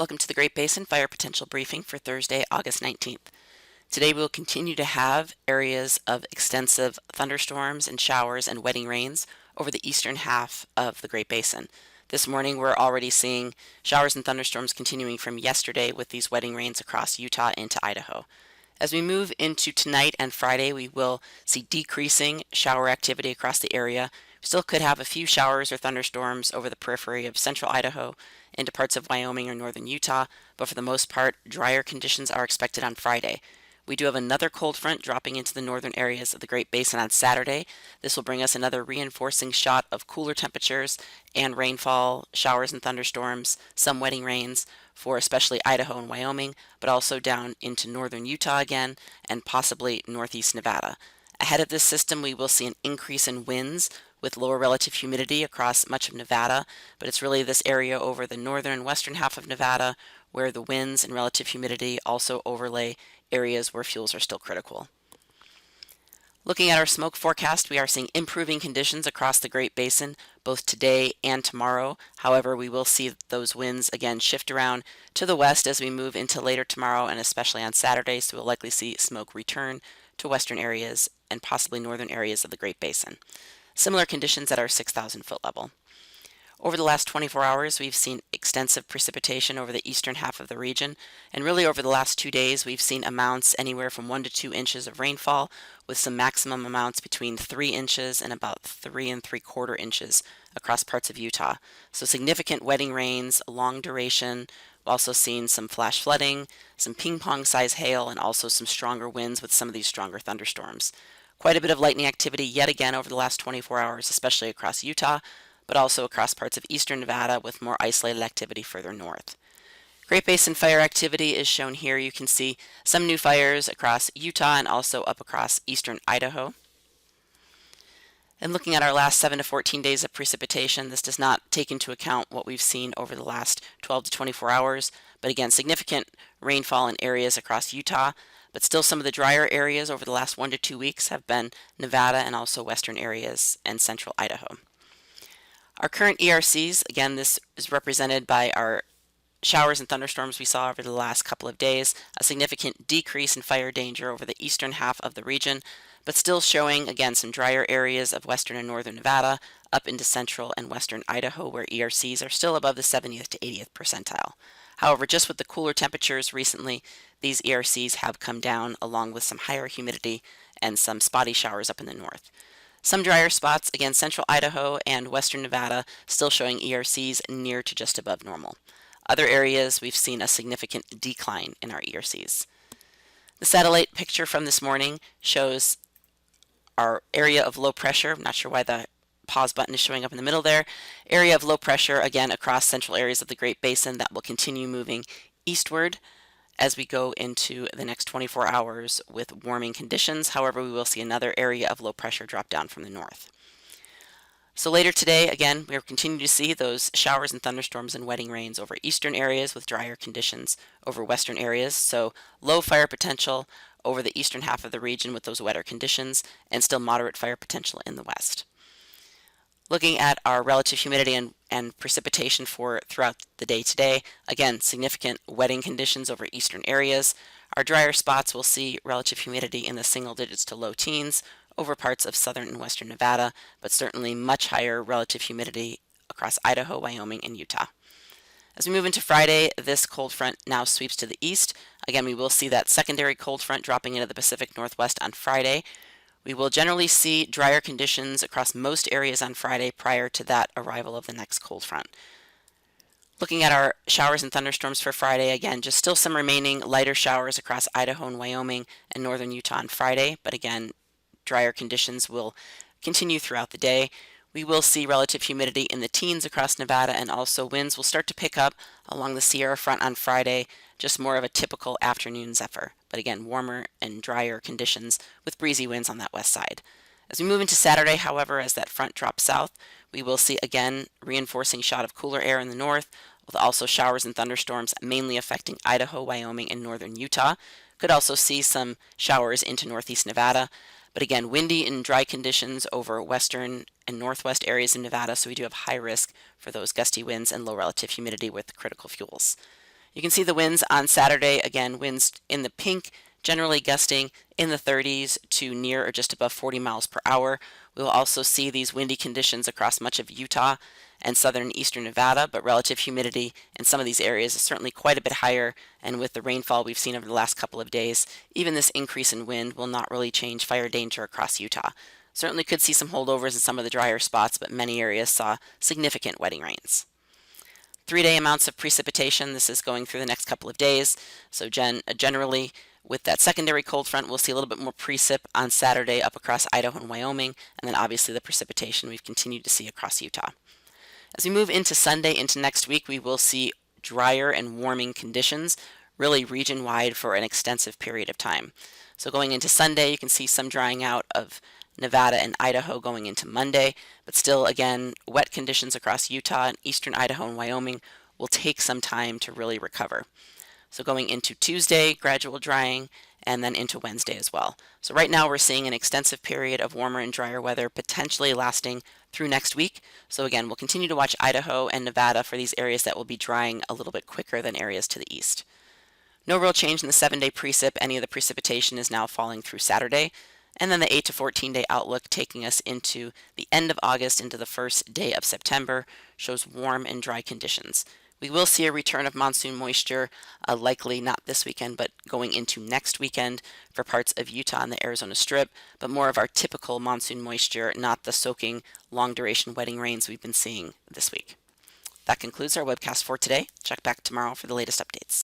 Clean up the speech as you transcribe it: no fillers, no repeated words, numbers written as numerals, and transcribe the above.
Welcome to the Great Basin Fire Potential Briefing for Thursday, August 19th. Today we'll continue to have areas of extensive thunderstorms and showers and wetting rains over the eastern half of the Great Basin. This morning we're already seeing showers and thunderstorms continuing from yesterday with these wetting rains across Utah into Idaho. As we move into tonight and Friday, we will see decreasing shower activity across the area. We still could have a few showers or thunderstorms over the periphery of central Idaho into parts of Wyoming or northern Utah, but for the most part, drier conditions are expected on Friday. We do have another cold front dropping into the northern areas of the Great Basin on Saturday. This will bring us another reinforcing shot of cooler temperatures and rainfall, showers and thunderstorms, some wetting rains for especially Idaho and Wyoming, but also down into northern Utah again and possibly northeast Nevada. Ahead of this system, we will see an increase in winds with lower relative humidity across much of Nevada, but it's really this area over the northern and western half of Nevada where the winds and relative humidity also overlay areas where fuels are still critical. Looking at our smoke forecast, we are seeing improving conditions across the Great Basin both today and tomorrow. However, we will see those winds again shift around to the west as we move into later tomorrow and especially on Saturday, so we'll likely see smoke return to western areas and possibly northern areas of the Great Basin. Similar conditions at our 6,000 foot level. Over the last 24 hours, we've seen extensive precipitation over the eastern half of the region, and really over the last 2 days, we've seen amounts anywhere from 1 to 2 inches of rainfall, with some maximum amounts between 3 inches and about 3 3/4 inches across parts of Utah. So significant wetting rains, long duration. We've also seen some flash flooding, some ping-pong size hail, and also some stronger winds with some of these stronger thunderstorms. Quite a bit of lightning activity yet again over the last 24 hours, especially across Utah, but also across parts of eastern Nevada with more isolated activity further north. Great Basin fire activity is shown here. You can see some new fires across Utah and also up across eastern Idaho. And looking at our last 7 to 14 days of precipitation, this does not take into account what we've seen over the last 12 to 24 hours, but again, significant rainfall in areas across Utah, but still some of the drier areas over the last 1 to 2 weeks have been Nevada and also western areas and central Idaho. Our current ERCs, again, this is represented by our showers and thunderstorms we saw over the last couple of days, a significant decrease in fire danger over the eastern half of the region, but still showing, again, some drier areas of western and northern Nevada up into central and western Idaho where ERCs are still above the 70th to 80th percentile. However, just with the cooler temperatures recently, these ERCs have come down along with some higher humidity and some spotty showers up in the north. Some drier spots, again, central Idaho and western Nevada, still showing ERCs near to just above normal. Other areas, we've seen a significant decline in our ERCs. The satellite picture from this morning shows our area of low pressure. I'm not sure why the pause button is showing up in the middle there. Area of low pressure, again, across central areas of the Great Basin that will continue moving eastward as we go into the next 24 hours with warming conditions. However, we will see another area of low pressure drop down from the north. So later today, again, we are continuing to see those showers and thunderstorms and wetting rains over eastern areas with drier conditions over western areas. So low fire potential over the eastern half of the region with those wetter conditions and still moderate fire potential in the west. Looking at our relative humidity and precipitation for throughout the day today, again, significant wetting conditions over eastern areas. Our drier spots will see relative humidity in the single digits to low teens over parts of southern and western Nevada, but certainly much higher relative humidity across Idaho, Wyoming, and Utah. As we move into Friday, this cold front now sweeps to the east. Again, we will see that secondary cold front dropping into the Pacific Northwest on Friday. We will generally see drier conditions across most areas on Friday prior to that arrival of the next cold front. Looking at our showers and thunderstorms for Friday, again, just still some remaining lighter showers across Idaho and Wyoming and northern Utah on Friday, but again, drier conditions will continue throughout the day. We will see relative humidity in the teens across Nevada, and also winds will start to pick up along the Sierra front on Friday, just more of a typical afternoon zephyr, but again, warmer and drier conditions with breezy winds on that west side. As we move into Saturday, however, as that front drops south, we will see again reinforcing shot of cooler air in the north, with also showers and thunderstorms mainly affecting Idaho, Wyoming, and northern Utah. Could also see some showers into northeast Nevada, but again, windy and dry conditions over western and northwest areas in Nevada, so we do have high risk for those gusty winds and low relative humidity with critical fuels. You can see the winds on Saturday. Again, winds in the pink, generally gusting in the 30s to near or just above 40 miles per hour. We will also see these windy conditions across much of Utah and southern and eastern Nevada, but relative humidity in some of these areas is certainly quite a bit higher, and with the rainfall we've seen over the last couple of days, even this increase in wind will not really change fire danger across Utah. Certainly could see some holdovers in some of the drier spots, but many areas saw significant wetting rains. 3-day amounts of precipitation. This is going through the next couple of days. So generally, with that secondary cold front, we'll see a little bit more precip on Saturday up across Idaho and Wyoming, and then obviously the precipitation we've continued to see across Utah. As we move into Sunday, into next week, we will see drier and warming conditions, really region-wide for an extensive period of time. So going into Sunday, you can see some drying out of Nevada and Idaho going into Monday, but still, again, wet conditions across Utah and eastern Idaho and Wyoming will take some time to really recover. So going into Tuesday, gradual drying, and then into Wednesday as well. So right now we're seeing an extensive period of warmer and drier weather potentially lasting through next week. So again, we'll continue to watch Idaho and Nevada for these areas that will be drying a little bit quicker than areas to the east. No real change in the 7-day precip. Any of the precipitation is now falling through Saturday. And then the 8 to 14-day outlook taking us into the end of August into the first day of September shows warm and dry conditions. We will see a return of monsoon moisture, likely not this weekend, but going into next weekend for parts of Utah and the Arizona Strip, but more of our typical monsoon moisture, not the soaking, long-duration wetting rains we've been seeing this week. That concludes our webcast for today. Check back tomorrow for the latest updates.